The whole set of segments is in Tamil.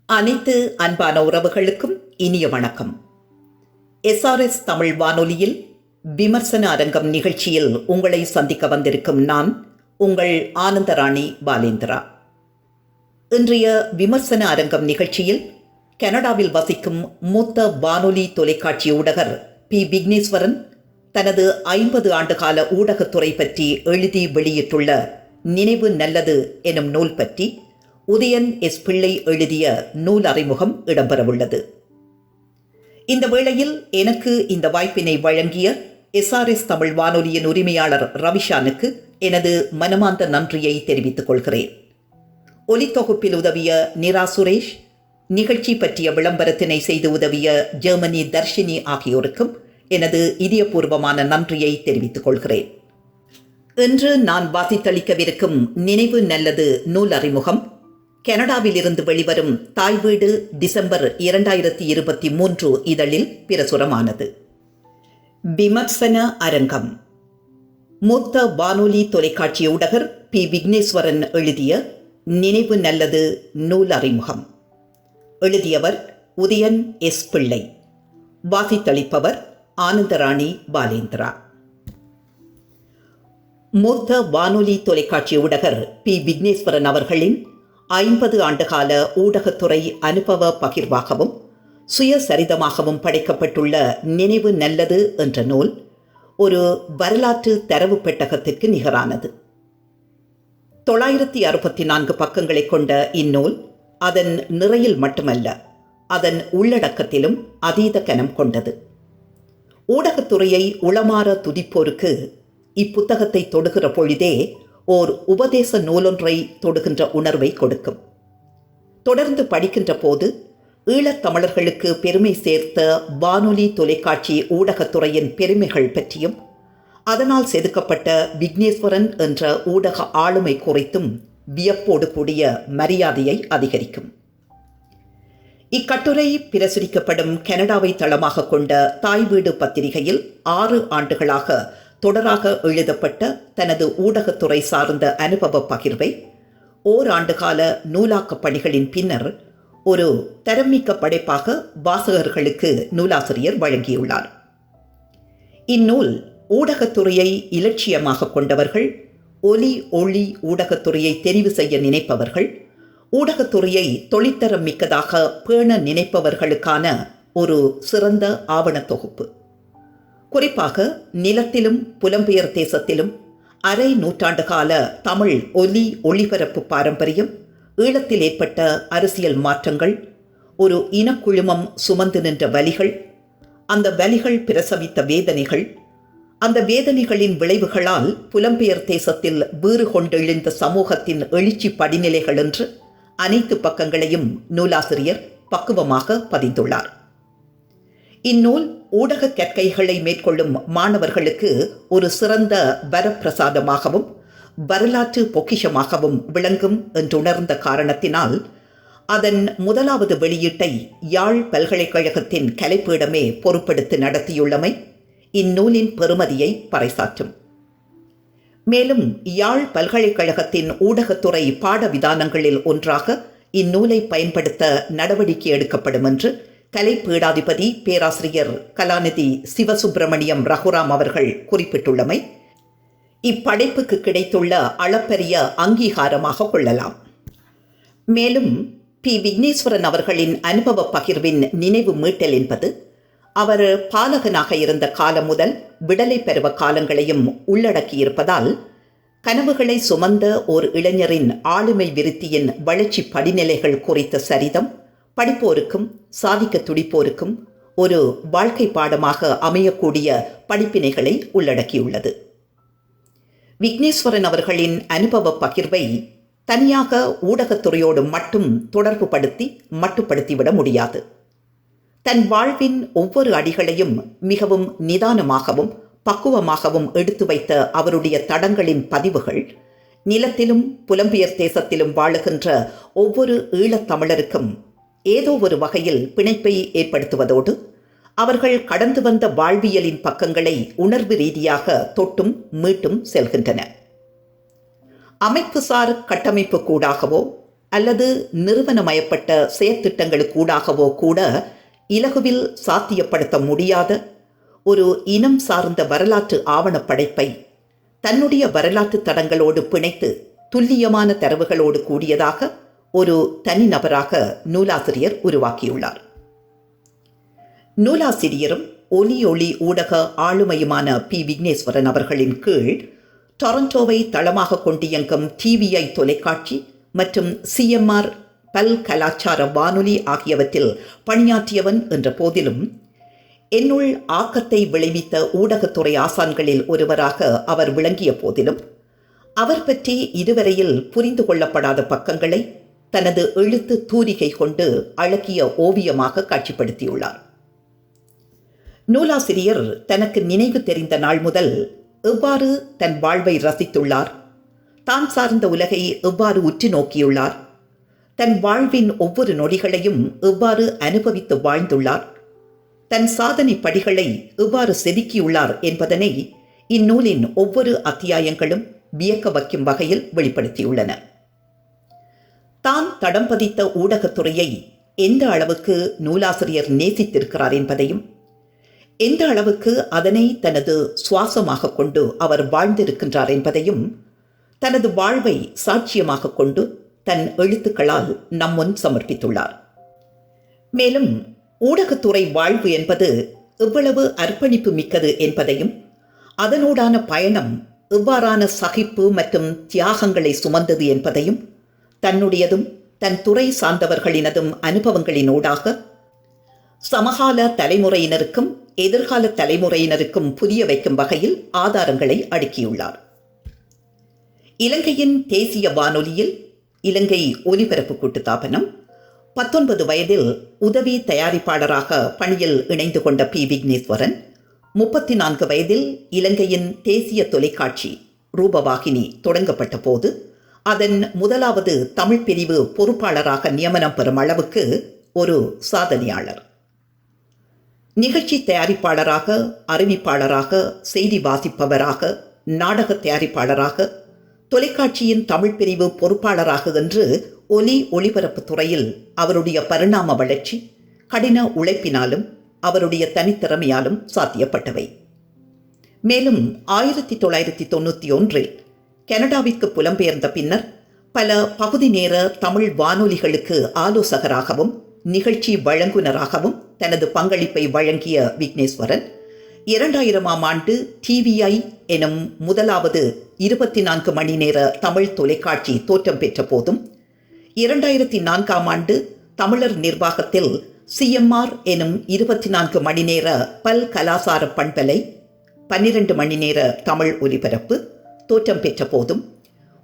அனைத்து அன்பான உறவுகளுக்கும் இனிய வணக்கம். எஸ்ஆர்எஸ் தமிழ் வானொலியில் விமர்சன அரங்கம் நிகழ்ச்சியில் உங்களை சந்திக்க வந்திருக்கும் நான் உங்கள் ஆனந்தராணி பாலேந்திரா. இன்றைய விமர்சன அரங்கம் நிகழ்ச்சியில் கனடாவில் வசிக்கும் மூத்த வானொலி தொலைக்காட்சி ஊடகர் பி. விக்னேஸ்வரன் தனது 50 ஆண்டுகால ஊடகத்துறை பற்றி எழுதி வெளியிட்டுள்ள நினைவு நல்லது எனும் நூல் பற்றி உதயன் எஸ். பிள்ளை எழுதிய நூல் அறிமுகம் இடம்பெறவுள்ளது. இந்த வேளையில் எனக்கு இந்த வாய்ப்பினை வழங்கிய எஸ்ஆர்எஸ் தமிழ் வானொலியின் உரிமையாளர் ரவிஷானுக்கு எனது மனமார்ந்த நன்றியை தெரிவித்துக் கொள்கிறேன். ஒலித்தொகுப்பில் உதவிய நிரா சுரேஷ், நிகழ்ச்சி பற்றிய விளம்பரத்தினை செய்து உதவிய ஜெர்மனி தர்ஷினி ஆகியோருக்கும் எனது இதயபூர்வமான நன்றியை தெரிவித்துக் கொள்கிறேன். இன்று நான் வாசித்தளிக்கவிருக்கும் நினைவு நல்லது நூல் அறிமுகம் கனடாவில் இருந்து வெளிவரும் தாய் வீடு டிசம்பர் 2023 இதழில் பிரசுரமானது. விமர்சன அரங்கம். மூத்த வானொலி தொலைக்காட்சி ஊடகர் பி. விக்னேஸ்வரன் எழுதிய நினைவு நல்லது நூல் அறிமுகம். எழுதியவர் உதயன் எஸ். பிள்ளை. வாசித்தளிப்பவர் ஆனந்தராணி பாலேந்திரா. மூத்த வானொலி தொலைக்காட்சி ஊடகர் பி. விக்னேஸ்வரன் அவர்களின் 50 ஆண்டுகால ஊடகத்துறை அனுபவ பகிர்வாகவும் சுயசரிதமாகவும் படைக்கப்பட்டுள்ள நினைவு நல்லது என்ற நூல் ஒரு வரலாற்று தரவு பெட்டகத்திற்கு நிகரானது. 964 பக்கங்களை கொண்ட இந்நூல் அதன் நிறையில் மட்டுமல்ல, அதன் உள்ளடக்கத்திலும் அதீத கனம் கொண்டது. ஊடகத்துறையை உளமாற துதிப்போருக்கு இப்புத்தகத்தை தொடுகிற பொழுதே ஓர் உபதேச நூலொன்றை தொடுகின்ற உணர்வை கொடுக்கும். தொடர்ந்து படிக்கின்ற போது ஈழத்தமிழர்களுக்கு பெருமை சேர்த்த வானொலி தொலைக்காட்சி ஊடகத்துறையின் பெருமைகள் பற்றியும் அதனால் செதுக்கப்பட்ட விக்னேஸ்வரன் என்ற ஊடக ஆளுமை குறித்தும் வியப்போடு கூடிய மரியாதையை அதிகரிக்கும். இக்கட்டுரை பிரசுரிக்கப்படும் கனடாவை தளமாக கொண்ட தாய் வீடு பத்திரிகையில் 6 ஆண்டுகளாக தொடராக எழுதப்பட்ட தனது ஊடகத்துறை சார்ந்த அனுபவ பகிர்வை ஓராண்டுகால நூலாக்கப் பணிகளின் பின்னர் ஒரு தரமிக்க படைப்பாக வாசகர்களுக்கு நூலாசிரியர் வழங்கியுள்ளார். இந்நூல் ஊடகத்துறையை இலட்சியமாக கொண்டவர்கள், ஒலி ஒளி ஊடகத்துறையை தெரிவு செய்ய நினைப்பவர்கள், ஊடகத்துறையை தொழில்தரம் மிக்கதாக பேண நினைப்பவர்களுக்கான ஒரு சிறந்த ஆவண தொகுப்பு. குறிப்பாக நிலத்திலும் புலம்பெயர் தேசத்திலும் அரை நூற்றாண்டு கால தமிழ் ஒலி ஒளிபரப்பு பாரம்பரியம், ஈழத்தில் ஏற்பட்ட அரசியல் மாற்றங்கள், ஒரு இனக்குழுமம் சுமந்து நின்ற வலிகள், அந்த வலிகள் பிரசவித்த வேதனைகள், அந்த வேதனைகளின் விளைவுகளால் புலம்பெயர் தேசத்தில் வீறு கொண்டெழுந்த சமூகத்தின் எழுச்சி படிநிலைகள் என்று அனைத்து பக்கங்களையும் நூலாசிரியர் பக்குவமாக பதிந்துள்ளார். இந்நூல் ஊடக கற்கைகளை மேற்கொள்ளும் மாணவர்களுக்கு ஒரு சிறந்த வரப்பிரசாதமாகவும் வரலாற்று பொக்கிஷமாகவும் விளங்கும் என்றுணர்ந்த காரணத்தினால் அதன் முதலாவது வெளியீட்டை யாழ் பல்கலைக்கழகத்தின் கலைப்பீடமே பொறுப்பெடுத்து நடத்தியுள்ளமை இந்நூலின் பெறுமதியை பறைசாற்றும். மேலும் யாழ் பல்கலைக்கழகத்தின் ஊடகத்துறை பாட விதானங்களில் ஒன்றாக இந்நூலை பயன்படுத்த நடவடிக்கை எடுக்கப்படும் என்று கலைப்பீடாதிபதி பேராசிரியர் கலாநிதி சிவசுப்பிரமணியம் ரகுராம் அவர்கள் குறிப்பிட்டுள்ளமை இப்படைப்புக்கு கிடைத்துள்ள அளப்பரிய அங்கீகாரமாக கொள்ளலாம். மேலும் பி. விக்னேஸ்வரன் அவர்களின் அனுபவ பகிர்வின் நினைவு மீட்டல் என்பது அவர் பாலகனாக இருந்த காலம் முதல் விடலை பருவ காலங்களையும் உள்ளடக்கியிருப்பதால் கனவுகளை சுமந்த ஓர் இளைஞரின் ஆளுமை விருத்தியின் வளர்ச்சி படிநிலைகள் குறித்த சரிதம் படிப்போருக்கும் சாதிக்க துடிப்போருக்கும் ஒரு வாழ்க்கை பாடமாக அமையக்கூடிய படிப்பினைகளை உள்ளடக்கியுள்ளது. விக்னேஸ்வரன் அவர்களின் அனுபவ பகிர்வை தனியாக ஊடகத்துறையோடு மட்டும் தொடர்பு படுத்தி மட்டுப்படுத்திவிட முடியாது. தன் வாழ்வின் ஒவ்வொரு அடிகளையும் மிகவும் நிதானமாகவும் பக்குவமாகவும் எடுத்து வைத்த அவருடைய தடங்களின் பதிவுகள் நிலத்திலும் புலம்பெயர் தேசத்திலும் வாழுகின்ற ஒவ்வொரு ஈழத்தமிழருக்கும் ஏதோ ஒரு வகையில் பிணைப்பை ஏற்படுத்துவதோடு அவர்கள் கடந்து வந்த வாழ்வியலின் பக்கங்களை உணர்வு ரீதியாக தொட்டும் மீட்டும் செல்கின்றன. அமைப்புசார் கட்டமைப்பு கூடாகவோ அல்லது நிறுவனமயப்பட்ட செயற்திட்டங்களுக்கூடாகவோ கூட இலகுவில் சாத்தியப்படுத்த முடியாத ஒரு இனம் சார்ந்த வரலாற்று ஆவணப் படைப்பை தன்னுடைய வரலாற்று தடங்களோடு பிணைத்து துல்லியமான தரவுகளோடு கூடியதாக ஒரு தனிநபராக நூலாசிரியர் உருவாக்கியுள்ளார். நூலாசிரியரும் ஒலி ஊடக ஆளுமையுமான பி. விக்னேஸ்வரன் அவர்களின் கீழ் டொரண்டோவை தளமாக கொண்டியங்கும் டிவிஐ தொலைக்காட்சி மற்றும் சிஎம்ஆர் பல் கலாச்சார வானொலி ஆகியவற்றில் பணியாற்றியவன் என்ற போதிலும் என்னுள் ஆக்கத்தை விளைவித்த ஊடகத்துறை ஆசான்களில் ஒருவராக அவர் விளங்கிய போதிலும் அவர் பற்றி இதுவரையில் புரிந்து கொள்ளப்படாத பக்கங்களை தனது எழுத்து தூரிகை கொண்டு அழகிய ஓவியமாக காட்சிப்படுத்தியுள்ளார். நூலாசிரியர் தனக்கு நினைவு தெரிந்த நாள் முதல் எவ்வாறு தன் வாழ்வை ரசித்துள்ளார், தான் சார்ந்த உலகை எவ்வாறு உற்று நோக்கியுள்ளார், தன் வாழ்வின் ஒவ்வொரு நொடிகளையும் எவ்வாறு அனுபவித்து வாழ்ந்துள்ளார், தன் சாதனை படிகளை எவ்வாறு செதுக்கியுள்ளார் என்பதனை இந்நூலின் ஒவ்வொரு அத்தியாயங்களும் வியக்க வைக்கும் வகையில் வெளிப்படுத்தியுள்ளன. தான் தடம் பதித்த ஊடகத்துறையை எந்த அளவுக்கு நூலாசிரியர் நேசித்திருக்கிறார் என்பதையும், எந்த அளவுக்கு அதனை தனது சுவாசமாக கொண்டு அவர் வாழ்ந்திருக்கின்றார் என்பதையும் தனது வாழ்வை சாட்சியமாக கொண்டு தன் எழுத்துக்களால் நம்முன் சமர்ப்பித்துள்ளார். மேலும் ஊடகத்துறை வாழ்வு என்பது எவ்வளவு அர்ப்பணிப்பு மிக்கது என்பதையும், அதனூடான பயணம் எவ்வாறான சகிப்பு மற்றும் தியாகங்களை சுமந்தது என்பதையும் தன்னுடையதும் தன் துறை சார்ந்தவர்களினதும் அனுபவங்களினூடாக சமகால தலைமுறையினருக்கும் எதிர்கால தலைமுறையினருக்கும் புரிய வைக்கும் வகையில் ஆதாரங்களை அடுக்கியுள்ளார். இலங்கையின் தேசிய வானொலியில் இலங்கை ஒலிபரப்பு கூட்டுத்தாபனம் 19 வயதில் உதவி தயாரிப்பாளராக பணியில் இணைந்து கொண்ட பி. விக்னேஸ்வரன் 34 வயதில் இலங்கையின் தேசிய தொலைக்காட்சி ரூபவாகினி தொடங்கப்பட்ட போது அதன் முதலாவது தமிழ் பிரிவு பொறுப்பாளராக நியமனம் பெறும் அளவுக்கு ஒரு சாதனையாளர். நிகழ்ச்சி தயாரிப்பாளராக, அறிவிப்பாளராக, செய்தி வாசிப்பவராக, நாடக தயாரிப்பாளராக, தொலைக்காட்சியின் தமிழ் பிரிவு பொறுப்பாளராக என்று ஒலிபரப்பு துறையில் அவருடைய பரிணாம வளர்ச்சி கடின உழைப்பினாலும் அவருடைய தனித்திறமையாலும் சாத்தியப்பட்டவை. மேலும் 1991 கனடாவிற்கு புலம்பெயர்ந்த பின்னர் பல பகுதி நேர தமிழ் வானொலிகளுக்கு ஆலோசகராகவும் நிகழ்ச்சி வழங்குனராகவும் தனது பங்களிப்பை வழங்கிய விக்னேஸ்வரன் 2000ஆம் ஆண்டு டிவிஐ எனும் முதலாவது 24 மணி நேர தமிழ் தொலைக்காட்சி தோற்றம் பெற்ற போதும் 2004ஆம் ஆண்டு தமிழர் நிர்வாகத்தில் சிஎம்ஆர் எனும் 24 மணி நேர பல் கலாசார பண்பலை 12 மணி நேர தமிழ் ஒலிபரப்பு தோற்றம் பெற்ற போதும்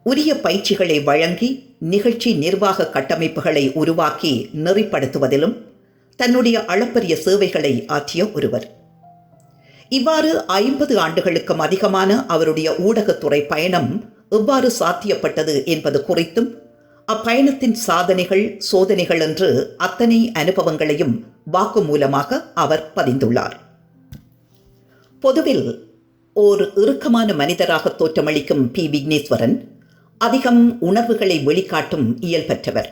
உரிய பயிற்சிகளை வழங்கி நிகழ்ச்சி நிர்வாக கட்டமைப்புகளை உருவாக்கி நெறிப்படுத்துவதிலும் தன்னுடைய அளப்பரிய சேவைகளை ஆற்றிய ஒருவர். இவ்வாறு 50 ஆண்டுகளுக்கும் அதிகமான அவருடைய ஊடகத்துறை பயணம் எவ்வாறு சாத்தியப்பட்டது என்பது குறித்தும், அப்பயணத்தின் சாதனைகள் சோதனைகள் என்று அத்தனை அனுபவங்களையும் வாக்குமூலமாக அவர் பதிந்துள்ளார். பொதுவில் ஓர் இறுக்கமான மனிதராக தோற்றமளிக்கும் பி. விக்னேஸ்வரன் அதிகம் உணர்வுகளை வெளிக்காட்டும் இயல்பற்றவர்.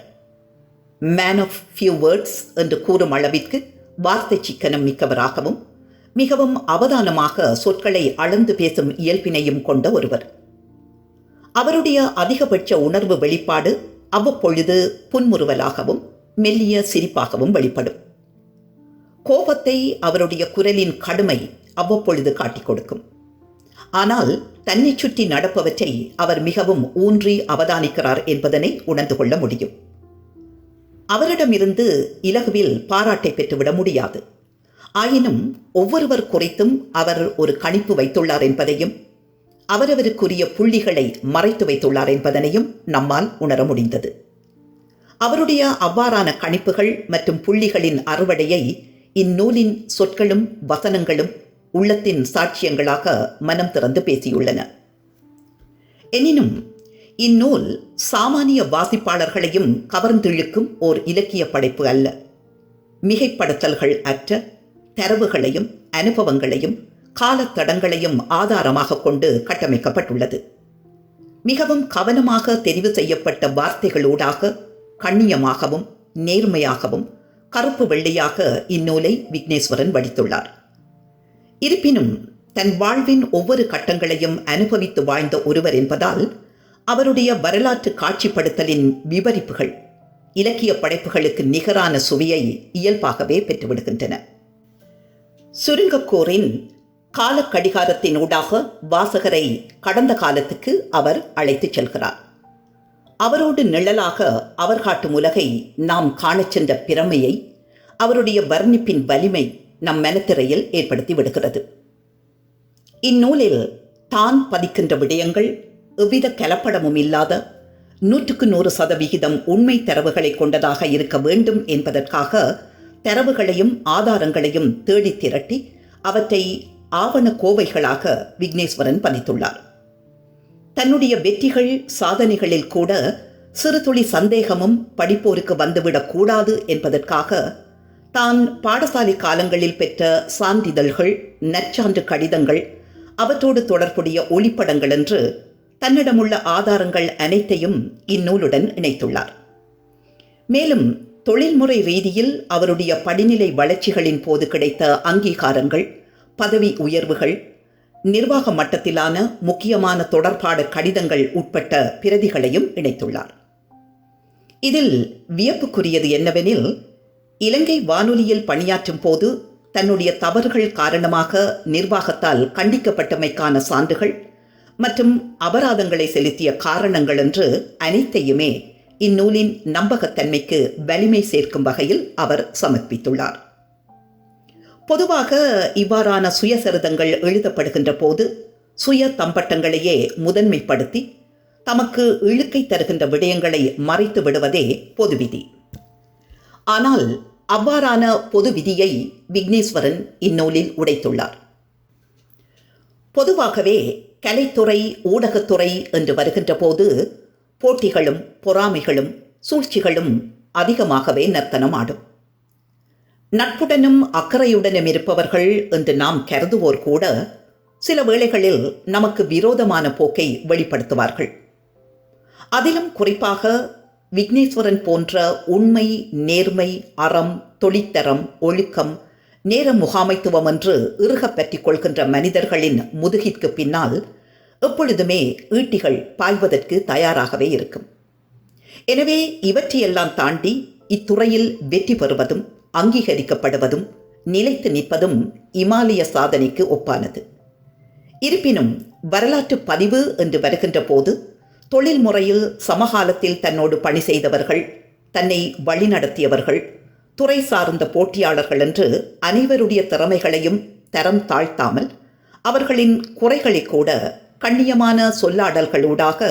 மேன் ஆஃப் ஃபியூ வேர்ட்ஸ் என்று கூறும் அளவிற்கு வார்த்தை சிக்கனம் மிக்கவராகவும் மிகவும் அவதானமாக சொற்களை அளந்து பேசும் இயல்பினையும் கொண்ட ஒருவர். அவருடைய அதிகபட்ச உணர்வு வெளிப்பாடு அவ்வப்பொழுது புன்முறுவலாகவும் மெல்லிய சிரிப்பாகவும் வெளிப்படும். கோபத்தை அவருடைய குரலின் கடுமை அவ்வப்பொழுது காட்டிக் கொடுக்கும். ஆனால் தன்னை சுற்றி நடப்பவற்றை அவர் மிகவும் ஊன்றி அவதானிக்கிறார் என்பதனை உணர்ந்து கொள்ள முடியும். அவரிடமிருந்து இலகுவில் பாராட்டை பெற்றுவிட முடியாது. ஆயினும் ஒவ்வொருவர் குறித்தும் அவர் ஒரு கணிப்பு வைத்துள்ளார் என்பதையும் அவரவருக்குரிய புள்ளிகளை மறைத்து வைத்துள்ளார் என்பதனையும் நம்மால் உணர முடிந்தது. அவருடைய அவ்வாறான கணிப்புகள் மற்றும் புள்ளிகளின் அறுவடையை இந்நூலின் சொற்களும் வசனங்களும் உள்ளத்தின் சாட்சியங்களாக மனம் திறந்து பேசியுள்ளன. எனினும் இந்நூல் சாமானிய வாசிப்பாளர்களையும் கவர்ந்திழுக்கும் ஓர் இலக்கிய படைப்பு அல்ல. மிகைப்படுத்தல்கள் அற்ற தரவுகளையும் அனுபவங்களையும் காலத்தடங்களையும் ஆதாரமாக கொண்டு கட்டமைக்கப்பட்டுள்ளது. மிகவும் கவனமாக தெரிவு செய்யப்பட்ட வார்த்தைகளூடாக கண்ணியமாகவும் நேர்மையாகவும் கருப்பு வெள்ளையாக இந்நூலை விக்னேஸ்வரன் வடித்துள்ளார். இருப்பினும் தன் வாழ்வின் ஒவ்வொரு கட்டங்களையும் அனுபவித்து வாழ்ந்த ஒருவர் என்பதால் அவருடைய வரலாற்று காட்சிப்படுத்தலின் விவரிப்புகள் இலக்கிய படைப்புகளுக்கு நிகரான சுவையை இயல்பாகவே பெற்றுவிடுகின்றன. சுருங்கக்கூறின் காலக்கடிகாரத்தின் ஊடாக வாசகரை கடந்த காலத்துக்கு அவர் அழைத்துச் செல்கிறார். அவரோடு நிழலாக அவர் காட்டும் உலகை நாம் காணச் சென்ற பிரமையை அவருடைய வர்ணிப்பின் வலிமை நம் மனத்திரையில் ஏற்படுத்தி விடுகிறது. இந்நூலில் தான் பதிக்கின்ற விடயங்கள் எவ்வித கலப்படமும் இல்லாத 100% உண்மை தரவுகளை கொண்டதாக இருக்க வேண்டும் என்பதற்காக தரவுகளையும் ஆதாரங்களையும் தேடி திரட்டி அவற்றை ஆவண கோவைகளாக விக்னேஸ்வரன் பதித்துள்ளார். தன்னுடைய வெற்றிகள் சாதனைகளில் கூட சிறுதுளி சந்தேகமும் படிப்போருக்கு வந்துவிடக்கூடாது என்பதற்காக தான் பாடசாலை காலங்களில் பெற்ற சான்றிதழ்கள், நற்சான்று கடிதங்கள், அவற்றோடு தொடர்புடைய ஒளிப்படங்கள் என்று தன்னிடமுள்ள ஆதாரங்கள் அனைத்தையும் இந்நூலுடன் இணைத்துள்ளார். மேலும் தொழில்முறை ரீதியில் அவருடைய படிநிலை வளர்ச்சிகளின் போது கிடைத்த அங்கீகாரங்கள், பதவி உயர்வுகள், நிர்வாக மட்டத்திலான முக்கியமான தொடர்பாடல் கடிதங்கள் உட்பட்ட பிரதிகளையும் இணைத்துள்ளார். இதில் வியப்புக்குரியது என்னவெனில், இலங்கை வானொலியில் பணியாற்றும் போது தன்னுடைய தவறுகள் காரணமாக நிர்வாகத்தால் கண்டிக்கப்பட்டமைக்கான சான்றுகள் மற்றும் அபராதங்களை செலுத்திய காரணங்கள் என்று அனைத்தையுமே இந்நூலின் நம்பகத்தன்மைக்கு வலிமை சேர்க்கும் வகையில் அவர் சமர்ப்பித்துள்ளார். பொதுவாக இவ்வாறான சுயசரிதங்கள் எழுதப்படுகின்ற போது சுய தம்பட்டங்களையே முதன்மைப்படுத்தி தமக்கு இழுக்கை தருகின்ற விடயங்களை மறைத்து விடுவதே பொது விதி. ஆனால் அவ்வாறான பொது விதியை விக்னேஸ்வரன் இந்நூலில் உடைத்துள்ளார். பொதுவாகவே கலைத்துறை, ஊடகத்துறை என்று வருகின்ற போது போட்டிகளும் பொறாமைகளும் சூழ்ச்சிகளும் அதிகமாகவே நர்த்தனமாடும். நட்புடனும் அக்கறையுடனும் இருப்பவர்கள் என்று நாம் கருதுவோர் கூட சில வேளைகளில் நமக்கு விரோதமான போக்கை வெளிப்படுத்துவார்கள். அதிலும் குறிப்பாக விக்னேஸ்வரன் போன்ற உண்மை, நேர்மை, அறம், தொழித்தரம், ஒழுக்கம், நேர முகாமைத்துவம் என்று இறுக பற்றிக் கொள்கின்ற மனிதர்களின் முதுகிற்கு பின்னால் எப்பொழுதுமே ஈட்டிகள் பாய்வதற்கு தயாராகவே இருக்கும். எனவே இவற்றையெல்லாம் தாண்டி இத்துறையில் வெற்றி பெறுவதும் அங்கீகரிக்கப்படுவதும் நிலைத்து நிற்பதும் இமாலய சாதனைக்கு ஒப்பானது. இருப்பினும் வரலாற்று பதிவு என்று வருகின்ற போது தொழில் முறையில் சமகாலத்தில் தன்னோடு பணி செய்தவர்கள், தன்னை வழிநடத்தியவர்கள், துறை சார்ந்த போட்டியாளர்கள் என்று அனைவருடைய திறமைகளையும் தரம் தாழ்த்தாமல் அவர்களின் குறைகளை கூட கண்ணியமான சொல்லாடல்களூடாக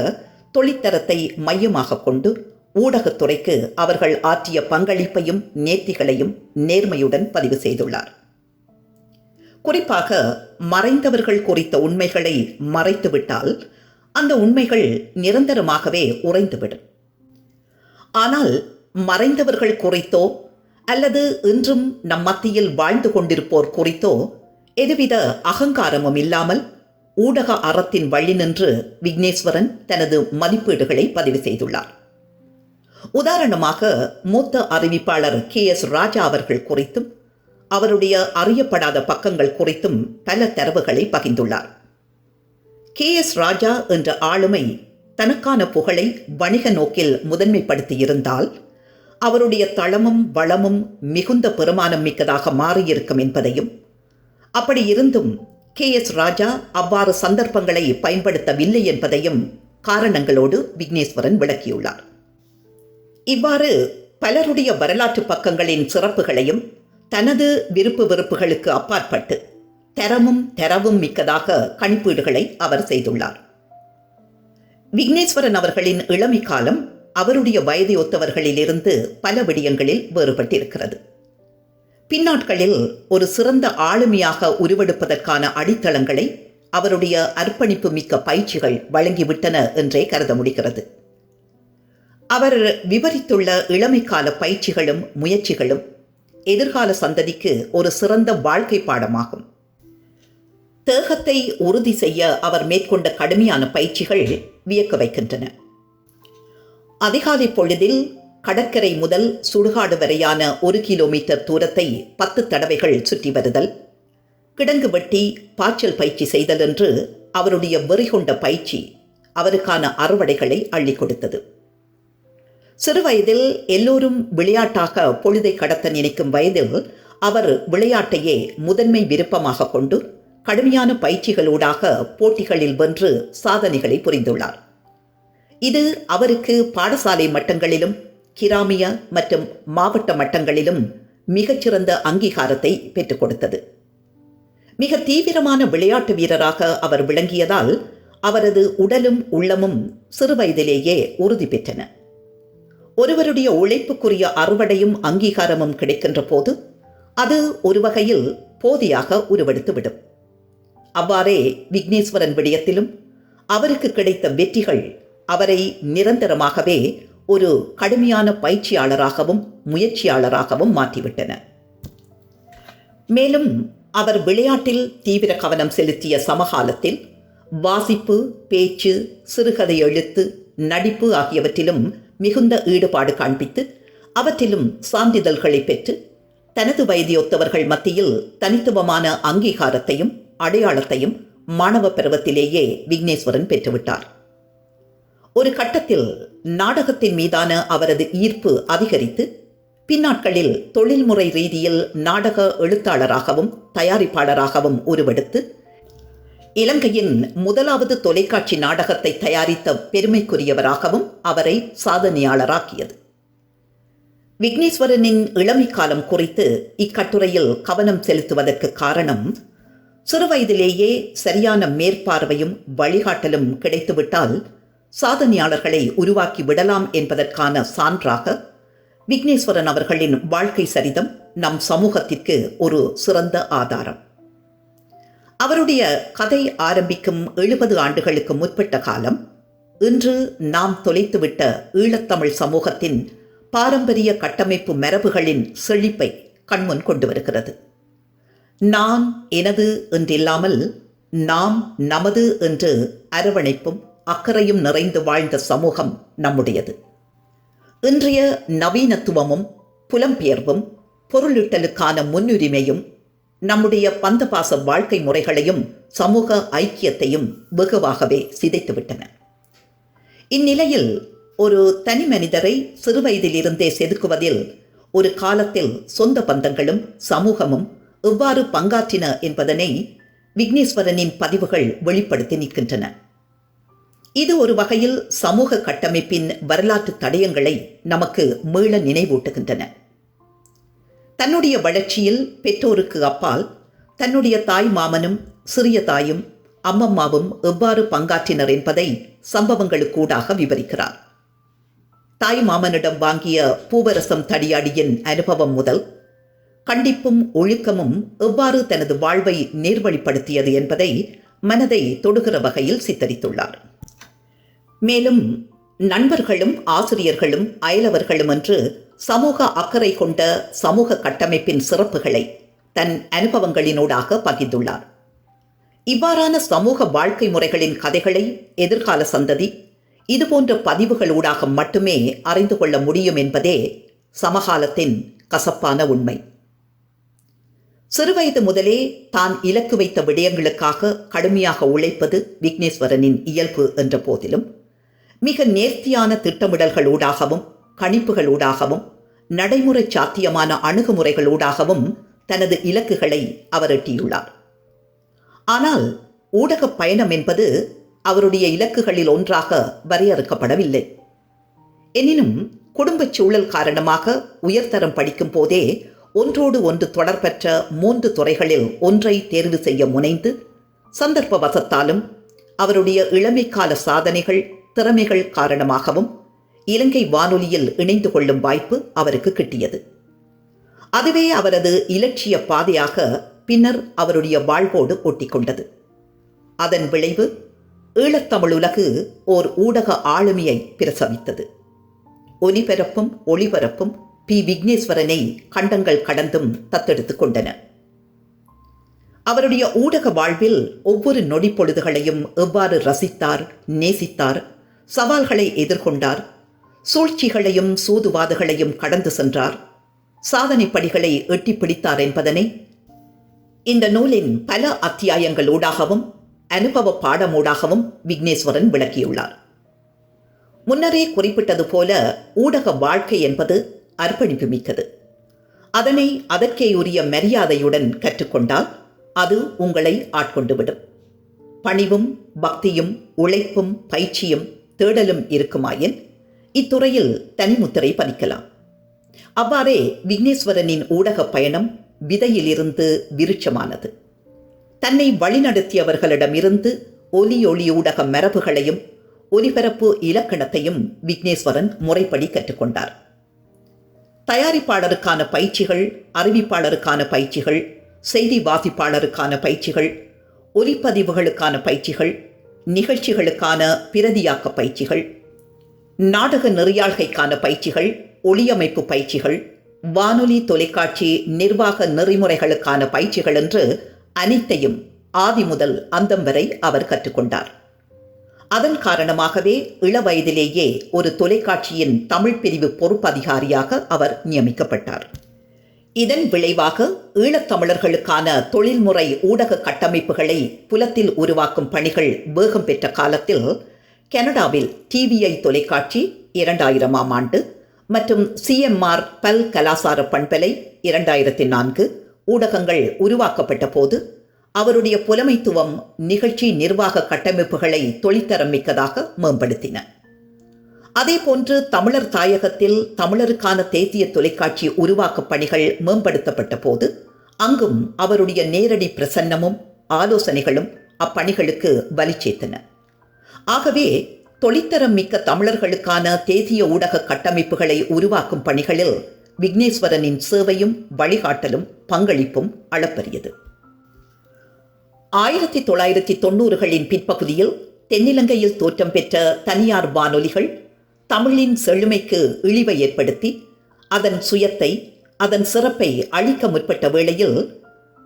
தொழிற்தரத்தை மையமாக கொண்டு ஊடகத்துறைக்கு அவர்கள் ஆற்றிய பங்களிப்பையும் நேர்த்திகளையும் நேர்மையுடன் பதிவு செய்துள்ளார். குறிப்பாக மறைந்தவர்கள் குறித்த உண்மைகளை மறைத்துவிட்டால் அந்த உண்மைகள் நிரந்தரமாகவே உறைந்துவிடும். ஆனால் மறைந்தவர்கள் குறித்தோ அல்லது இன்றும் நம் மத்தியில் வாழ்ந்து கொண்டிருப்போர் குறித்தோ எதுவித அகங்காரமும் இல்லாமல் ஊடக அறத்தின் வழி நின்று விக்னேஸ்வரன் தனது மதிப்பீடுகளை பதிவு செய்துள்ளார். உதாரணமாக மூத்த அறிவிப்பாளர் KS ராஜா அவர்கள் குறித்தும் அவருடைய அறியப்படாத பக்கங்கள் குறித்தும் பல தரவுகளை பகிர்ந்துள்ளார். KS ராஜா என்ற ஆளுமை தனக்கான புகழை வணிக நோக்கில் முதன்மைப்படுத்தியிருந்தால் அவருடைய தளமும் வளமும் மிகுந்த பெருமானம் மிக்கதாக மாறியிருக்கும் என்பதையும், அப்படி இருந்தும் KS ராஜா அவ்வாறு சந்தர்ப்பங்களை பயன்படுத்தவில்லை என்பதையும் காரணங்களோடு விக்னேஸ்வரன் விளக்கியுள்ளார். இவ்வாறு பலருடைய வரலாற்று பக்கங்களின் சிறப்புகளையும் தனது விருப்பு வெறுப்புகளுக்கு அப்பாற்பட்டு தரவும் மிக்கதாக கணிப்பீடுகளை அவர் செய்துள்ளார். விக்னேஸ்வரன் அவர்களின் இளமை காலம் அவருடைய வயதை ஒத்தவர்களிலிருந்து பல விடயங்களில் வேறுபட்டிருக்கிறது. பின்னாட்களில் ஒரு சிறந்த ஆளுமையாக உருவெடுப்பதற்கான அடித்தளங்களை அவருடைய அர்ப்பணிப்பு மிக்க பயிற்சிகள் வழங்கிவிட்டன என்றே கருத முடிகிறது. அவர் விவரித்துள்ள இளமைக்கால பயிற்சிகளும் முயற்சிகளும் எதிர்கால சந்ததிக்கு ஒரு சிறந்த வாழ்க்கை பாடமாகும். தேகத்தை உறுதி செய்ய அவர் மேற்கொண்ட கடுமையான பயிற்சிகள் வியக்க வைக்கின்றன. அதிகாலை பொழுதில் கடற்கரை முதல் சுடுகாடு வரையான 1 கிலோமீட்டர் தூரத்தை 10 தடவைகள் சுற்றி வருதல், கிடங்கு வெட்டி பாய்ச்சல் பயிற்சி செய்தல் என்று அவருடைய வெறிகொண்ட பயிற்சி அவருக்கான அறுவடைகளை அள்ளி கொடுத்தது. சிறுவயதில் எல்லோரும் விளையாட்டாக பொழுதை கடத்த நினைக்கும் வயதில் அவர் விளையாட்டையே முதன்மை விருப்பமாக கொண்டு கடுமையான பயிற்சிகளூடாக போட்டிகளில் வென்று சாதனைகளை புரிந்துள்ளார். இது அவருக்கு பாடசாலை மட்டங்களிலும் கிராமிய மற்றும் மாவட்ட மட்டங்களிலும் மிகச்சிறந்த அங்கீகாரத்தை பெற்றுக் கொடுத்தது. மிக தீவிரமான விளையாட்டு வீரராக அவர் விளங்கியதால் அவரது உடலும் உள்ளமும் சிறுவயதிலேயே உறுதி பெற்றன. ஒருவருடைய உழைப்புக்குரிய அறுவடையும் அங்கீகாரமும் கிடைக்கின்ற போது அது ஒரு வகையில் போதியாக உருவெடுத்துவிடும். அவ்வாறே விக்னேஸ்வரன் விடயத்திலும் அவருக்கு கிடைத்த வெற்றிகள் அவரை நிரந்தரமாகவே ஒரு கடுமையான பயிற்சியாளராகவும் முயற்சியாளராகவும் மாற்றிவிட்டன. மேலும் அவர் விளையாட்டில் தீவிர கவனம் செலுத்திய சமகாலத்தில் வாசிப்பு, பேச்சு, சிறுகதை எழுத்து, நடிப்பு ஆகியவற்றிலும் மிகுந்த ஈடுபாடு காண்பித்து அவற்றிலும் சான்றிதழ்களை பெற்று தனது வயதியொத்தவர்கள் மத்தியில் தனித்துவமான அங்கீகாரத்தையும் அடையாளத்தையும் மாணவ பருவத்திலேயே விக்னேஸ்வரன் பெற்றுவிட்டார். ஒரு கட்டத்தில் நாடகத்தின் மீதான அவரது ஈர்ப்பு அதிகரித்து பின்னாட்களில் தொழில்முறை ரீதியில் நாடக எழுத்தாளராகவும் தயாரிப்பாளராகவும் உருவெடுத்து இலங்கையின் முதலாவது தொலைக்காட்சி நாடகத்தை தயாரித்த பெருமைக்குரியவராகவும் அவரை சாதனையாளராக்கியது. விக்னேஸ்வரனின் இளமை காலம் குறித்து இக்கட்டுரையில் கவனம் செலுத்துவதற்கு காரணம், சிறுவயதிலேயே சரியான மேற்பார்வையும் வழிகாட்டலும் கிடைத்துவிட்டால் சாதனையாளர்களை உருவாக்கி விடலாம் என்பதற்கான சான்றாக விக்னேஸ்வரன் அவர்களின் வாழ்க்கை சரிதம் நம் சமூகத்திற்கு ஒரு சிறந்த ஆதாரம். அவருடைய கதை ஆரம்பிக்கும் 70 ஆண்டுகளுக்கு முற்பட்ட காலம் இன்று நாம் தொலைத்துவிட்ட ஈழத்தமிழ் சமூகத்தின் பாரம்பரிய கட்டமைப்பு மரபுகளின் செழிப்பை கண்முன் கொண்டு வருகிறது. நான் எனது என்றில்லாமல் நாம் நமது என்று அரவணைப்பும் அக்கறையும் நிறைந்து வாழ்ந்த சமூகம் நம்முடையது. இன்றைய நவீனத்துவமும் புலம்பெயர்வும் பொருளீட்டலுக்கான முன்னுரிமையும் நம்முடைய பந்தபாச வாழ்க்கை முறைகளையும் சமூக ஐக்கியத்தையும் வெகுவாகவே சிதைத்துவிட்டன. இந்நிலையில் ஒரு தனி மனிதரை சிறுவயதிலிருந்தே செதுக்குவதில் ஒரு காலத்தில் சொந்த பந்தங்களும் சமூகமும் எவ்வாறு பங்காற்றின என்பதனை விக்னேஸ்வரனின் பதிவுகள் வெளிப்படுத்தி நிற்கின்றன. இது ஒரு வகையில் சமூக கட்டமைப்பின் வரலாற்று தடயங்களை நமக்கு மீள நினைவூட்டுகின்றன. தன்னுடைய வளர்ச்சியில் பெற்றோருக்கு அப்பால் தன்னுடைய தாய் மாமனும் சிறிய தாயும் அம்மம்மாவும் எவ்வாறு பங்காற்றினர் என்பதை சம்பவங்களுக்கூடாக விவரிக்கிறார். தாய் மாமனிடம் வாங்கிய பூவரசம் தடியாடியின் அனுபவம் முதல் கண்டிப்பும் ஒழுக்கமும் எவ்வாறு தனது வாழ்வை நேர்வழிப்படுத்தியது என்பதை மனதை தொடுகிற வகையில் சித்தரித்துள்ளார். மேலும் நண்பர்களும் ஆசிரியர்களும் அயலவர்களும் என்று சமூக அக்கறை கொண்ட சமூக கட்டமைப்பின் சிறப்புகளை தன் அனுபவங்களினூடாக பகிர்ந்துள்ளார். இவ்வாறான சமூக வாழ்க்கை முறைகளின் கதைகளை எதிர்கால சந்ததி இதுபோன்ற பதிவுகளூடாக மட்டுமே அறிந்து கொள்ள முடியும் என்பதே சமகாலத்தின் கசப்பான உண்மை. சிறுவயது முதலே தான் இலக்கு வைத்த விடயங்களுக்காக கடுமையாக உழைப்பது விக்னேஸ்வரனின் இயல்பு என்ற போதிலும் மிக நேர்த்தியான திட்டமிடல்களூடாகவும் கணிப்புகளூடாகவும் நடைமுறை சாத்தியமான அணுகுமுறைகளூடாகவும் தனது இலக்குகளை அவர் எட்டியுள்ளார். ஆனால் ஊடக பயணம் என்பது அவருடைய இலக்குகளில் ஒன்றாக வரையறுக்கப்படவில்லை. எனினும் குடும்பச் சூழல் காரணமாக உயர்தரம் படிக்கும் போதே ஒன்றோடு ஒன்று தொடர்பற்ற 3 துறைகளில் ஒன்றை தேர்வு செய்ய முனைந்து சந்தர்ப்ப வசத்தாலும் அவருடைய இளமைக்கால சாதனைகள் திறமைகள் காரணமாகவும் இலங்கை வானொலியில் இணைந்து கொள்ளும் வாய்ப்பு அவருக்கு கிட்டியது. அதுவே அவரது இலட்சிய பாதையாக பின்னர் அவருடைய வாழ்வோடு ஒட்டிக்கொண்டது. அதன் விளைவு ஈழத்தமிழ் உலகு ஓர் ஊடக ஆளுமையை பிரசவித்தது. ஒலிபரப்பும் ஒளிபரப்பும் பி. விக்னேஸ்வரனை கண்டங்கள் கடந்தும் தத்தெடுத்துக் கொண்டன. அவருடைய ஊடக வாழ்வில் ஒவ்வொரு நொடி பொழுதுகளையும் எவ்வாறு ரசித்தார், நேசித்தார், சவால்களை எதிர்கொண்டார், சூழ்ச்சிகளையும் சூதுவாதுகளையும் கடந்து சென்றார், சாதனை படிகளை எட்டி பிடித்தார் என்பதனை இந்த நூலின் பல அத்தியாயங்களூடாகவும் அனுபவ பாடமூடாகவும் விக்னேஸ்வரன் விளக்கியுள்ளார். முன்னரே குறிப்பிட்டது போல ஊடக வாழ்க்கை என்பது அர்ப்பணிப்பு மிக்கது. அதனை அதற்கே உரிய மரியாதையுடன் கற்றுக்கொண்டால் அது உங்களை ஆட்கொண்டுவிடும். பணிவும் பக்தியும் உழைப்பும் பயிற்சியும் தேடலும் இருக்குமாயின் இத்துறையில் தனிமுத்திரை பதிக்கலாம். அவ்வாறே விக்னேஸ்வரனின் ஊடக பயணம் விதையிலிருந்து விருட்சமானது. தன்னை வழிநடத்தியவர்களிடமிருந்து ஒலி ஒளி ஊடக மரபுகளையும் ஒலிபரப்பு இலக்கணத்தையும் விக்னேஸ்வரன் முறைப்படி கற்றுக்கொண்டார். தயாரிப்பாளருக்கான பயிற்சிகள், அறிவிப்பாளருக்கான பயிற்சிகள், செய்தி வாசிப்பாளருக்கான பயிற்சிகள், ஒலிப்பதிவுகளுக்கான பயிற்சிகள், நிகழ்ச்சிகளுக்கான பிரதியாக்க பயிற்சிகள், நாடக நெறியாள்கைக்கான பயிற்சிகள், ஒளியமைப்பு பயிற்சிகள், வானொலி தொலைக்காட்சி நிர்வாக நெறிமுறைகளுக்கான பயிற்சிகள் என்று அனைத்தையும் ஆதி முதல் அந்தம் வரை அவர் கற்றுக்கொண்டார். அதன் காரணமாகவே இளவயதிலேயே ஒரு தொலைக்காட்சியின் தமிழ் பிரிவு பொறுப்பதிகாரியாக அவர் நியமிக்கப்பட்டார். இதன் விளைவாக ஈழத்தமிழர்களுக்கான தொழில்முறை ஊடக கட்டமைப்புகளை புலத்தில் உருவாக்கும் பணிகள் வேகம் பெற்ற காலத்தில் கனடாவில் டிவிஐ தொலைக்காட்சி 2000ஆம் ஆண்டு மற்றும் சிஎம்ஆர் பல் கலாசார பண்பலை 2004 ஊடகங்கள் உருவாக்கப்பட்ட போது அவருடைய புலமைத்துவம் நிகழ்ச்சி நிர்வாக கட்டமைப்புகளை தொழில்தரம் மிக்கதாக மேம்படுத்தின. அதேபோன்று தமிழர் தாயகத்தில் தமிழருக்கான தேசிய தொலைக்காட்சி உருவாக்க பணிகள் மேம்படுத்தப்பட்ட போது அங்கும் அவருடைய நேரடி பிரசன்னமும் ஆலோசனைகளும் அப்பணிகளுக்கு வலி சேர்த்தன. ஆகவே தொழில்தரம் மிக்க தமிழர்களுக்கான தேசிய ஊடக கட்டமைப்புகளை உருவாக்கும் பணிகளில் விக்னேஸ்வரனின் சேவையும் வழிகாட்டலும் பங்களிப்பும் அளப்பரியது. 1990களின் பிற்பகுதியில் தென்னிலங்கையில் தோற்றம் பெற்ற தனியார் வானொலிகள் தமிழின் செழுமைக்கு இழிவை ஏற்படுத்தி அதன் சுயத்தை, அதன் சிறப்பை அழிக்க முற்பட்ட வேளையில்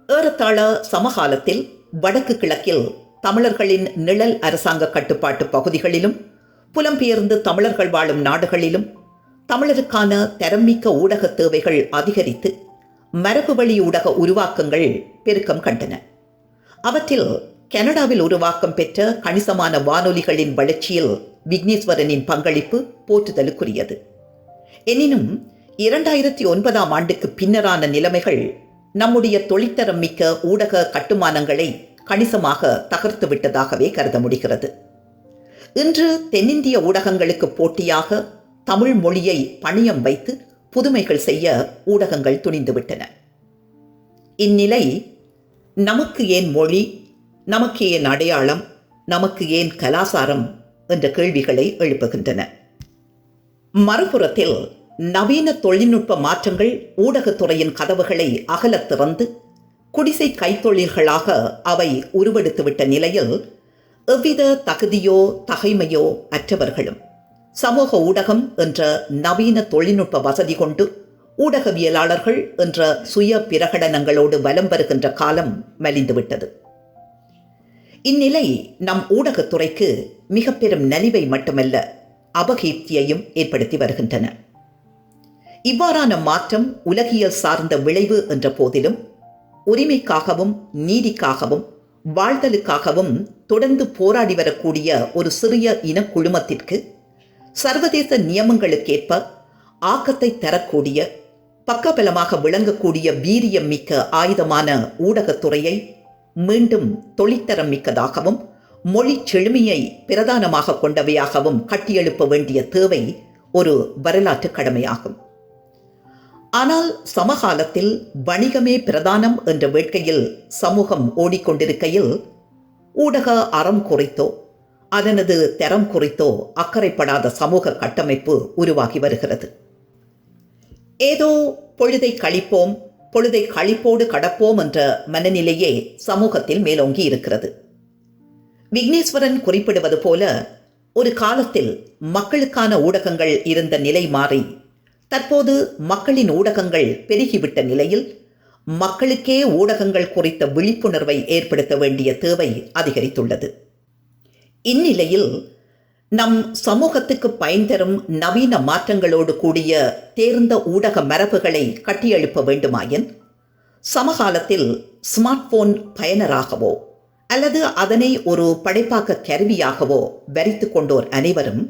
ஏறத்தாழ சமகாலத்தில் வடக்கு கிழக்கில் தமிழர்களின் நிழல் அரசாங்க கட்டுப்பாட்டு பகுதிகளிலும் புலம்பெயர்ந்து தமிழர்கள் வாழும் நாடுகளிலும் தமிழருக்கான தரம்மிக்க ஊடக தேவைகள் அதிகரித்து மரபு வழி ஊடக உருவாக்கங்கள் பெருக்கம் கண்டன. அவற்றில் கனடாவில் உருவாக்கம் பெற்ற கணிசமான வானொலிகளின் வளர்ச்சியில் விக்னேஸ்வரனின் பங்களிப்பு போற்றுதலுக்குரியது. எனினும் 2009ஆம் ஆண்டுக்கு பின்னரான நிலைமைகள் நம்முடைய தொழில்தரம் மிக்க ஊடக கட்டுமானங்களை கணிசமாக தகர்த்து விட்டதாகவே கருத முடிகிறது. இன்று தென்னிந்திய ஊடகங்களுக்கு போட்டியாக தமிழ் மொழியை பணியம் வைத்து புதுமைகள் செய்ய ஊடகங்கள் துணிந்துவிட்டன. இந்நிலை நமக்கு ஏன் மொழி, நமக்கு ஏன் அடையாளம், நமக்கு ஏன் கலாசாரம் என்ற கேள்விகளை எழுப்புகின்றன. மறுபுறத்தில் நவீன தொழில்நுட்ப மாற்றங்கள் ஊடகத்துறையின் கதவுகளை அகலத் திறந்து குடிசை கைத்தொழில்களாக அவை உருவெடுத்துவிட்ட நிலையில் எவ்வித தகுதியோ தகைமையோ அற்றவர்களும் சமூக ஊடகம் என்ற நவீன தொழில்நுட்ப வசதி கொண்டு ஊடகவியலாளர்கள் என்ற சுய பிரகடனங்களோடு வலம் வருகின்ற காலம் மலிந்துவிட்டது. இந்நிலை நம் ஊடகத்துறைக்கு மிக பெரும் நலிவை மட்டுமல்ல, அபகீர்த்தியையும் ஏற்படுத்தி வருகின்றன. இவ்வாறான மாற்றம் உலகியல் சார்ந்த விளைவு என்ற போதிலும் உரிமைக்காகவும் நீதிக்காகவும் வாழ்தலுக்காகவும் தொடர்ந்து போராடி வரக்கூடிய ஒரு சிறிய இனக்குழுமத்திற்கு சர்வதேச நியமங்களுக்கேற்ப ஆக்கத்தை தரக்கூடிய, பக்கபலமாக விளங்கக்கூடிய வீரியம் மிக்க ஆயுதமான ஊடகத்துறையை மீண்டும் தொழில்தரம் மிக்கதாகவும் மொழி செழுமையை பிரதானமாக கொண்டவையாகவும் கட்டியெழுப்ப வேண்டிய தேவை ஒரு வரலாற்று கடமையாகும். ஆனால் சமகாலத்தில் வணிகமே பிரதானம் என்ற வேட்கையில் சமூகம் ஓடிக்கொண்டிருக்கையில் ஊடக அறம் குறித்தோ அதனது தரம் குறித்தோ அக்கறைப்படாத சமூக கட்டமைப்பு உருவாகி வருகிறது. ஏதோ பொழுதை கழிப்போம், பொழுதை கழிப்போடு கடப்போம் என்ற மனநிலையே சமூகத்தில் மேலோங்கி இருக்கிறது. விக்னேஸ்வரன் குறிப்பிடுவது போல ஒரு காலத்தில் மக்களுக்கான ஊடகங்கள் இருந்த நிலை மாறி தற்போது மக்களின் ஊடகங்கள் பெருகிவிட்ட நிலையில் மக்களுக்கே ஊடகங்கள் குறித்த விழிப்புணர்வை ஏற்படுத்த வேண்டிய தேவை அதிகரித்துள்ளது. இந்நிலையில் நம் சமூகத்துக்கு பயன் தரும் நவீன மாற்றங்களோடு கூடிய தேர்ந்த ஊடக மரபுகளை கட்டியெழுப்ப வேண்டுமாயின் சமகாலத்தில் ஸ்மார்ட் போன் பயனராகவோ அல்லது அதனை ஒரு படைப்பாக்க கருவியாகவோ வரித்து கொண்டோர் அனைவரும்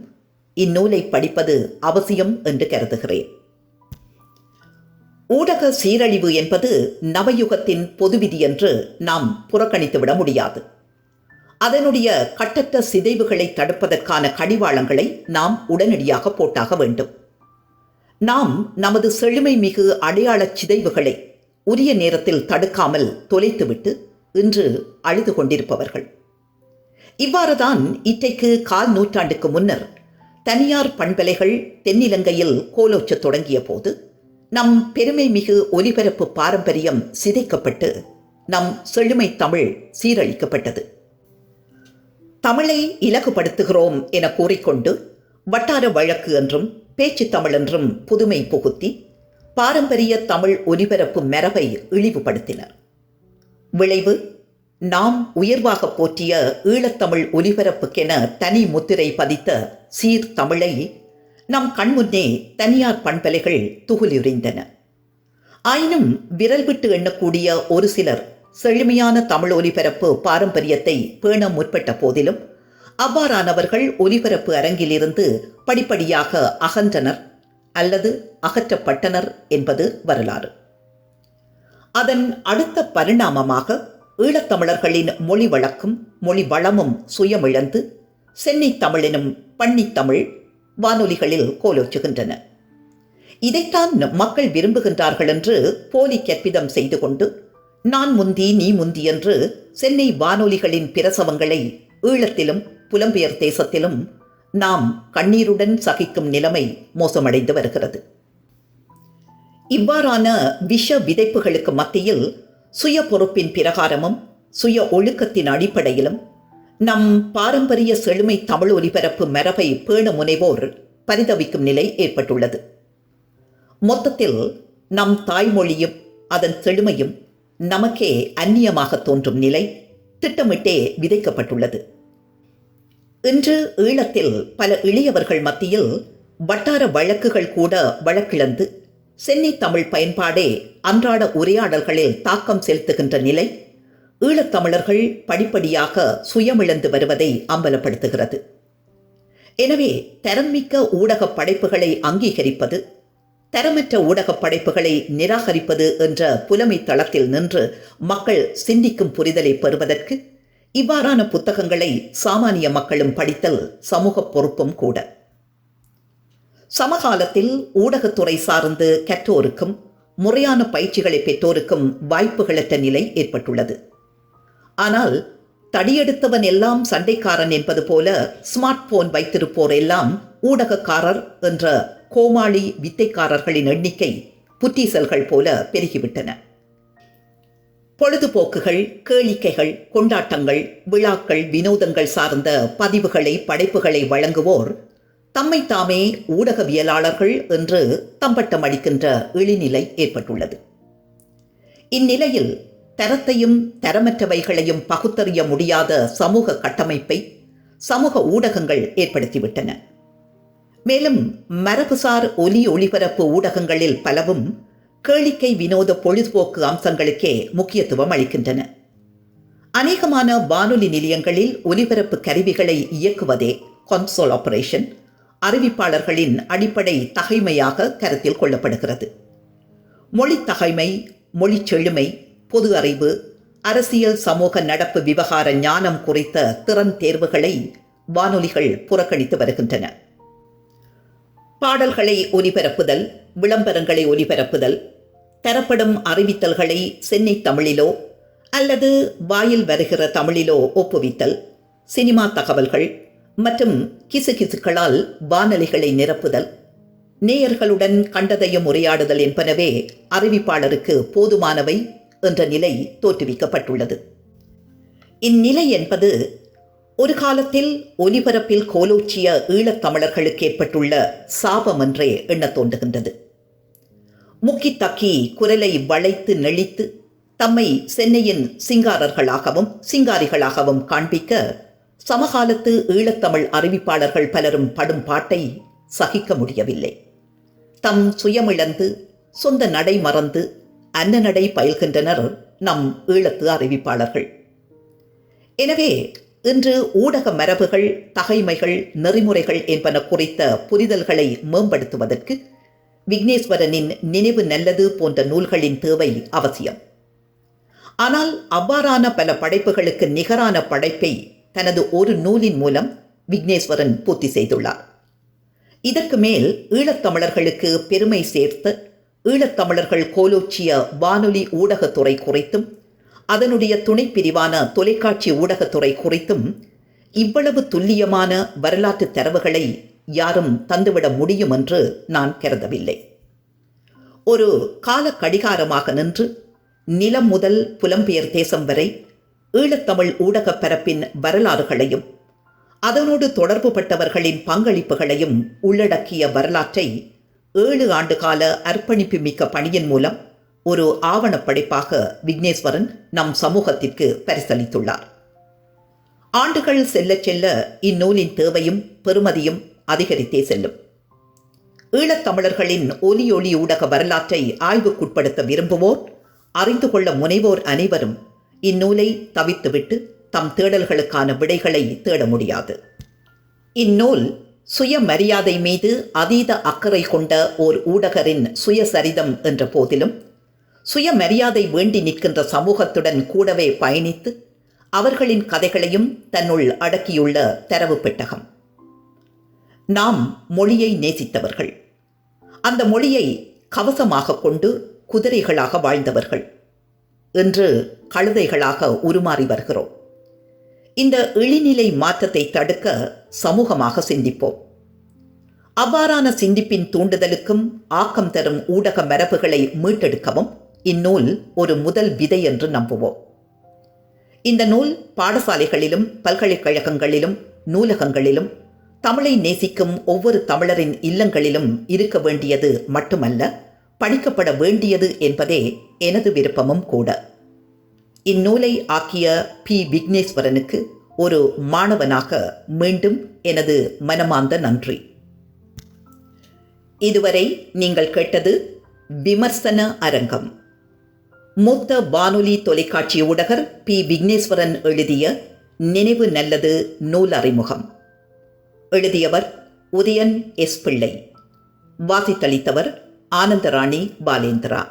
இந்நூலை படிப்பது அவசியம் என்று கருதுகிறேன். ஊடக சீரழிவு என்பது நவயுகத்தின் பொதுவிதி என்று நாம் புறக்கணித்துவிட முடியாது. அதனுடைய கட்டற்ற சிதைவுகளை தடுப்பதற்கான கடிவாளங்களை நாம் உடனடியாக போட்டாக வேண்டும். நாம் நமது செழுமை மிகு அடையாளச் சிதைவுகளை உரிய நேரத்தில் தடுக்காமல் தொலைத்துவிட்டு இன்று அழுது கொண்டிருப்பவர்கள். இவ்வாறுதான் இன்றைக்கு கால் நூற்றாண்டுக்கு முன்னர் தனியார் பண்பலைகள் தென்னிலங்கையில் கோலோச்சத் தொடங்கிய போது நம் பெருமை மிகு ஒலிபரப்பு பாரம்பரியம் சிதைக்கப்பட்டு நம் செழுமை தமிழ் சீரழிக்கப்பட்டது. தமிழை இலகுபடுத்துகிறோம் என கூறிக்கொண்டு வட்டார வழக்கு என்றும் பேச்சு தமிழ் என்றும் புதுமை புகுத்தி பாரம்பரிய தமிழ் ஒலிபரப்பு மரபை இழிவுபடுத்தினர். விளைவு, நாம் உயர்வாக போற்றிய ஈழத்தமிழ் ஒலிபரப்புக்கென தனி முத்திரை பதித்த சீர் தமிழை நம் கண்முன்னே தனியார் பண்பலைகள் துகுலுரிந்தன. ஆயினும் விரல் விட்டு எண்ணக்கூடிய ஒரு சிலர் செழுமையான தமிழ் ஒலிபரப்பு பாரம்பரியத்தை பேண முற்பட்ட போதிலும் அவ்வாறானவர்கள் ஒலிபரப்பு அரங்கிலிருந்து படிப்படியாக அகன்றனர் அல்லது அகற்றப்பட்டனர் என்பது வரலாறு. அதன் அடுத்த பரிணாமமாக ஈழத்தமிழர்களின் மொழி வழக்கும் மொழி வளமும் சுயமிழந்து சென்னை தமிழெனும் பன்னித்தமிழ் வானொலிகளில் கோலோச்சுகின்றன. இதைத்தான் மக்கள் விரும்புகின்றார்கள் என்று போலி கற்பிதம் செய்து கொண்டு நான் முந்தி நீ முந்தி என்று சென்னை வானொலிகளின் பிரசவங்களை ஈழத்திலும் புலம்பெயர் தேசத்திலும் நாம் கண்ணீருடன் சகிக்கும் நிலைமை மோசமடைந்து வருகிறது. இவ்வாறான விஷ விதைப்புகளுக்கு மத்தியில் சுய பொறுப்பின் பிரகாரமும் சுய ஒழுக்கத்தின் அடிப்படையிலும் நம் பாரம்பரிய செழுமை தமிழ் ஒலிபரப்பு மரபை பேண முனைவோர் பரிதவிக்கும் நிலை ஏற்பட்டுள்ளது. மொத்தத்தில் நம் தாய்மொழியும் அதன் செழுமையும் நமக்கே அந்நியமாக தோன்றும் நிலை திட்டமிட்டே விதைக்கப்பட்டுள்ளது. இன்று ஈழத்தில் பல இளையவர்கள் மத்தியில் வட்டார வழக்குகள் கூட வழக்கிழந்து சென்னை தமிழ் பயன்பாடே அன்றாட உரையாடல்களில் தாக்கம் செலுத்துகின்ற நிலை ஈழத்தமிழர்கள் படிப்படியாக சுயமிழந்து வருவதை அம்பலப்படுத்துகிறது. எனவே தரம்மிக்க ஊடக படைப்புகளை அங்கீகரிப்பது, தரமற்ற ஊடக படைப்புகளை நிராகரிப்பது என்ற புலமை தளத்தில் நின்று மக்கள் சிந்திக்கும் புரிதலை பெறுவதற்கு இவ்வாறான புத்தகங்களை சாமானிய மக்களும் படித்தல் சமூக பொறுப்பும் கூட. சமகாலத்தில் ஊடகத்துறை சார்ந்து கற்றோருக்கும் முறையான பயிற்சிகளை பெற்றோருக்கும் வாய்ப்புகளற்ற நிலை ஏற்பட்டுள்ளது. ஆனால் தடியெடுத்தவன் எல்லாம் சண்டைக்காரன் என்பது போல ஸ்மார்ட் போன் வைத்திருப்போர் எல்லாம் ஊடகக்காரர் என்ற கோமாளி வித்தைக்காரர்களின் எண்ணிக்கை புற்றீசல்கள் போல பெருகிவிட்டன. பொழுதுபோக்குகள், கேளிக்கைகள், கொண்டாட்டங்கள், விழாக்கள், வினோதங்கள் சார்ந்த பதிவுகளை படைப்புகளை வழங்குவோர் தம்மை தாமே ஊடகவியலாளர்கள் என்று தம்பட்டம் அடிக்கின்ற இழிநிலை ஏற்பட்டுள்ளது. இந்நிலையில் தரத்தையும் தரமற்றவைகளையும் பகுத்தறிய முடியாத சமூக கட்டமைப்பை சமூக ஊடகங்கள் ஏற்படுத்திவிட்டன. மேலும் மரபுசார் ஒலி ஒளிபரப்பு ஊடகங்களில் பலவும் கேளிக்கை வினோத பொழுதுபோக்கு அம்சங்களுக்கே முக்கியத்துவம் அளிக்கின்றன. அநேகமான வானொலி நிலையங்களில் ஒலிபரப்பு கருவிகளை இயக்குவதே கன்சோல் ஆபரேஷன் அறிவிப்பாளர்களின் அடிப்படை தகைமையாக கருத்தில் கொள்ளப்படுகிறது. மொழி தகைமை, மொழி செழுமை, பொது அறிவு, அரசியல் சமூக நடப்பு விவகார ஞானம் குறித்த திறன் தேர்வுகளை வானொலிகள் புறக்கணித்து வருகின்றன. பாடல்களை ஒலிபரப்புதல், விளம்பரங்களை ஒலிபரப்புதல், தரப்படும் அறிவித்தல்களை சென்னை தமிழிலோ அல்லது வாயில் வருகிற தமிழிலோ ஒப்புவித்தல், சினிமா தகவல்கள் மற்றும் கிசுகிசுக்களால் வானொலிகளை நிரப்புதல், நேயர்களுடன் கண்டதையும் உரையாடுதல் என்பனவே அறிவிப்பாளருக்கு போதுமானவை என்ற நிலை தோற்றுவிக்கப்பட்டுள்ளது. இந்நிலை என்பது ஒரு காலத்தில் ஒலிபரப்பில் கோலோச்சிய ஈழத்தமிழர்களுக்கு ஏற்பட்டுள்ள சாபம் என்றே எண்ண தோன்றுகின்றது. முக்கி தக்கி குரலை வளைத்து நெளித்து தம்மை சென்னையின் சிங்காரர்களாகவும் சிங்காரிகளாகவும் காண்பிக்க சமகாலத்து ஈழத்தமிழ் அறிவிப்பாளர்கள் பலரும் படும் பாட்டை சகிக்க முடியவில்லை. தம் சுயமிழந்து சொந்த நடை மறந்து அன்னநடை பயில்கின்றனர் நம் ஈழத்து அறிவிப்பாளர்கள். எனவே இன்று ஊடக மரபுகள், தகைமைகள், நெறிமுறைகள் என்பன குறித்த புரிதல்களை மேம்படுத்துவதற்கு விக்னேஸ்வரனின் நினைவு நல்லது போன்ற நூல்களின் தேவை அவசியம். ஆனால் அவ்வாறான பல படைப்புகளுக்கு நிகரான படைப்பை தனது ஒரு நூலின் மூலம் விக்னேஸ்வரன் பூர்த்தி செய்துள்ளார். இதற்கு மேல் ஈழத்தமிழர்களுக்கு பெருமை சேர்த்த ஈழத்தமிழர்கள் கோலோச்சிய வானொலி ஊடகத்துறை குறித்தும் அதனுடைய துணைப்பிரிவான தொலைக்காட்சி ஊடகத்துறை குறித்தும் இவ்வளவு துல்லியமான வரலாற்று தரவுகளை யாரும் தந்துவிட முடியும் என்று நான் கருதவில்லை. ஒரு கால கடிகாரமாக நின்று நிலம் முதல் புலம்பெயர் தேசம் வரை ஈழத்தமிழ் ஊடகப் பரப்பின் வரலாறுகளையும் அதனோடு தொடர்புபட்டவர்களின் பங்களிப்புகளையும் உள்ளடக்கிய வரலாற்றை 7 ஆண்டுகால அர்ப்பணிப்பு மிக்க பணியின் மூலம் ஒரு ஆவணப்படைப்பாக விக்னேஸ்வரன் நம் சமூகத்திற்கு பரிசளித்துள்ளார். ஆண்டுகள் செல்ல செல்ல இந்நூலின் தேவையும் பெறுமதியும் அதிகரித்தே செல்லும். ஈழத்தமிழர்களின் ஒலி ஊடக வரலாற்றை ஆய்வுக்குட்படுத்த விரும்புவோர், அறிந்து கொள்ள முனைவோர் அனைவரும் இந்நூலை தவித்துவிட்டு தம் தேடல்களுக்கான விடைகளை தேட முடியாது. இந்நூல் சுயமரியாதை மீது அதீத அக்கறை கொண்ட ஓர் ஊடகரின் சுயசரிதம் என்ற போதிலும் சுயமரியாதை வேண்டி நிற்கின்ற சமூகத்துடன் கூடவே பயணித்து அவர்களின் கதைகளையும் தன்னுள் அடக்கியுள்ள தரவு பெட்டகம். நாம் மொழியை நேசித்தவர்கள், அந்த மொழியை கவசமாக கொண்டு குதிரைகளாக வாழ்ந்தவர்கள், என்று கழுதைகளாக உருமாறி வருகிறோம். இந்த இழிநிலை மாற்றத்தை தடுக்க சமூகமாக சிந்திப்போம். அவ்வாறான சிந்திப்பின் தூண்டுதலுக்கும் ஆக்கம் தரும் ஊடக மரபுகளை மீட்டெடுக்கவும் இந்நூல் ஒரு முதல் விதை என்று நம்புவோம். இந்த நூல் பாடசாலைகளிலும் பல்கலைக்கழகங்களிலும் நூலகங்களிலும் தமிழை நேசிக்கும் ஒவ்வொரு தமிழரின் இல்லங்களிலும் இருக்க வேண்டியது மட்டுமல்ல, படிக்கப்பட வேண்டியது என்பதே எனது விருப்பமும் கூட. இந்நூலை ஆக்கிய பி. விக்னேஸ்வரனுக்கு ஒரு மாணவனாக மீண்டும் எனது மனமார்ந்த நன்றி. இதுவரை நீங்கள் கேட்டது விமர்சன அரங்கம். மூத்த வானொலி தொலைக்காட்சி ஊடகர் பி. விக்னேஸ்வரன் எழுதிய நினைவு நல்லது நூல் அறிமுகம். எழுதியவர் உதயன் எஸ். பிள்ளை. வாசித்தளித்தவர் ஆனந்தராணி பாலேந்திரா.